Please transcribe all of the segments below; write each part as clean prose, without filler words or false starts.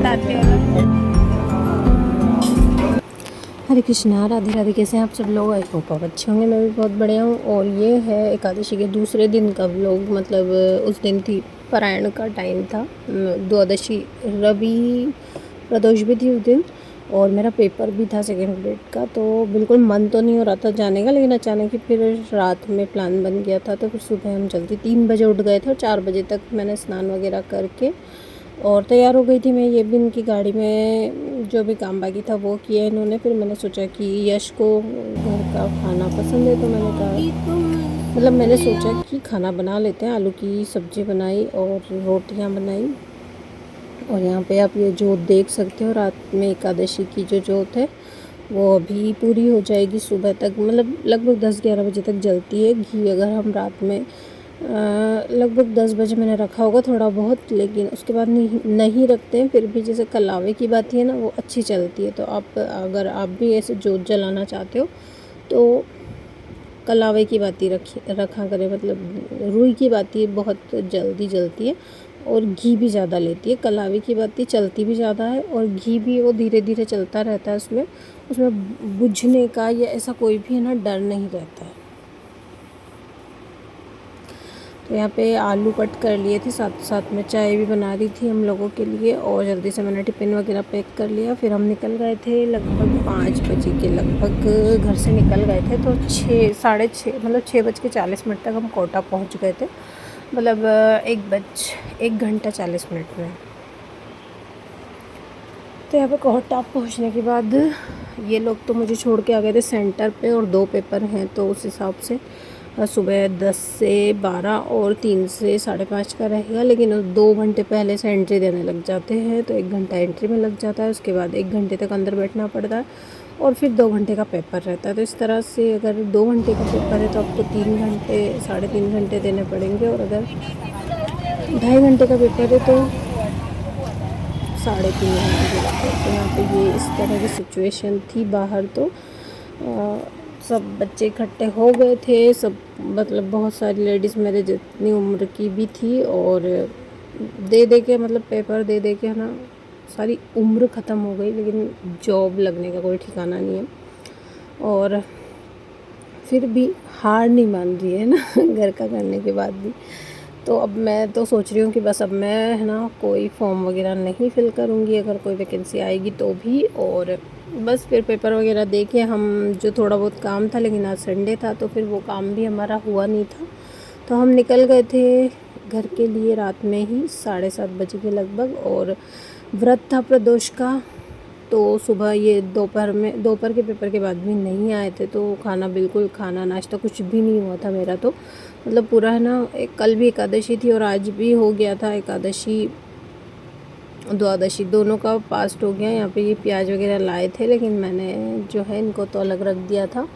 बताती हूँ। हरे कृष्णा, राधे राधे। कैसे हैं आप सब लोग? आई होप आप अच्छे होंगे। मैं भी बहुत बढ़िया हूँ। और ये है एकादशी के दूसरे दिन का व्लॉग। मतलब उस दिन थी पारायण का टाइम था, द्वादशी, रवि प्रदोष भी थी उस दिन, और मेरा पेपर भी था सेकेंड ग्रेड का। तो बिल्कुल मन तो नहीं हो रहा था जाने का, लेकिन अचानक ही फिर रात में प्लान बन गया था। तो फिर सुबह हम जल्दी 3 बजे उठ गए थे और 4 बजे तक मैंने स्नान वगैरह करके और तैयार हो गई थी मैं। ये भी इनकी गाड़ी में जो भी काम बाकी था वो किया इन्होंने। फिर मैंने सोचा कि यश को घर का खाना पसंद है, तो मैंने कहा, मतलब मैंने सोचा कि खाना बना लेते हैं। आलू की सब्ज़ी बनाई और रोटियां बनाई। और यहाँ पे आप ये जोत देख सकते हो, रात में एकादशी की जो जोत है वो अभी पूरी हो जाएगी सुबह तक। मतलब लगभग 10-11 बजे तक जलती है। घी अगर हम रात में लगभग 10 बजे मैंने रखा होगा थोड़ा बहुत, लेकिन उसके बाद नहीं रखते हैं। फिर भी जैसे कलावे की बाती है ना, वो अच्छी चलती है। तो आप अगर आप भी ऐसे जोत जलाना चाहते हो तो कलावे की बाती रखा करें। मतलब रुई की बाती बहुत जल्दी जलती है और घी भी ज़्यादा लेती है। कलावे की बाती चलती भी ज़्यादा है और घी भी वो धीरे धीरे चलता रहता है। उसमें उसमें बुझने का या ऐसा कोई भी है ना डर नहीं रहता है। तो यहाँ पे आलू कट कर लिए थे, साथ साथ में चाय भी बना रही थी हम लोगों के लिए। और जल्दी से मैंने टिफ़िन वगैरह पैक कर लिया। फिर हम निकल गए थे लगभग 5 बजे के लगभग घर से निकल गए थे। तो 6, 6:30 मतलब 6:40 तक हम कोटा पहुँच गए थे। मतलब 1 घंटा 40 मिनट में। तो यहाँ पे कोटा पहुँचने के बाद ये लोग तो मुझे छोड़ के आ गए थे सेंटर पे, और 2 पेपर हैं तो उस हिसाब से सुबह 10 से 12 और 3 से 5:30 का रहेगा। लेकिन 2 घंटे पहले से एंट्री देने लग जाते हैं, तो 1 घंटा एंट्री में लग जाता है। उसके बाद 1 घंटे तक अंदर बैठना पड़ता है और फिर 2 घंटे का पेपर रहता है। तो इस तरह से अगर 2 घंटे का पेपर है तो आपको 3 घंटे 3.5 घंटे देने पड़ेंगे, और अगर 2.5 घंटे का पेपर है तो 3.5 घंटे के लगभग। तो यहाँ पे ये इस तरह की सिचुएशन थी बाहर। तो सब बच्चे इकट्ठे हो गए थे, सब मतलब बहुत सारी लेडीज़ मेरे जितनी उम्र की भी थी। और दे के मतलब पेपर दे के है ना सारी उम्र ख़त्म हो गई, लेकिन जॉब लगने का कोई ठिकाना नहीं है। और फिर भी हार नहीं मान रही है ना घर का करने के बाद भी। तो अब मैं तो सोच रही हूँ कि बस अब मैं है ना कोई फॉर्म वगैरह नहीं फिल करूँगी, अगर कोई वैकेंसी आएगी तो भी। और बस फिर पेपर वगैरह दे के हम जो थोड़ा बहुत काम था, लेकिन आज संडे था तो फिर वो काम भी हमारा हुआ नहीं था। तो हम निकल गए थे घर के लिए रात में ही 7:30 बजे के लगभग। और व्रत था प्रदोष का, तो सुबह ये दोपहर के पेपर के बाद भी नहीं आए थे। तो खाना नाश्ता कुछ भी नहीं हुआ था मेरा। तो मतलब पूरा है ना, कल भी एकादशी थी और आज भी हो गया था एकादशी द्वादशी, दोनों का पास्ट हो गया। यहाँ पे ये प्याज वगैरह लाए थे, लेकिन मैंने जो है इनको तो अलग रख दिया था।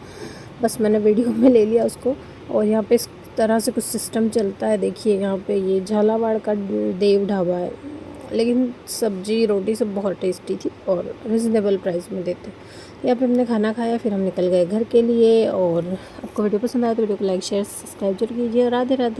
बस मैंने वीडियो में ले लिया उसको। और यहाँ पे इस तरह से कुछ सिस्टम चलता है। देखिए यहाँ पे ये झालावाड़ का देव ढाबा है, लेकिन सब्जी रोटी सब बहुत टेस्टी थी और रिजनेबल प्राइस में देते। यहाँ पे हमने खाना खाया, फिर हम निकल गए घर के लिए। और आपको वीडियो पसंद आया तो वीडियो को लाइक शेयर सब्सक्राइब जरूर कीजिए। राधे राधे।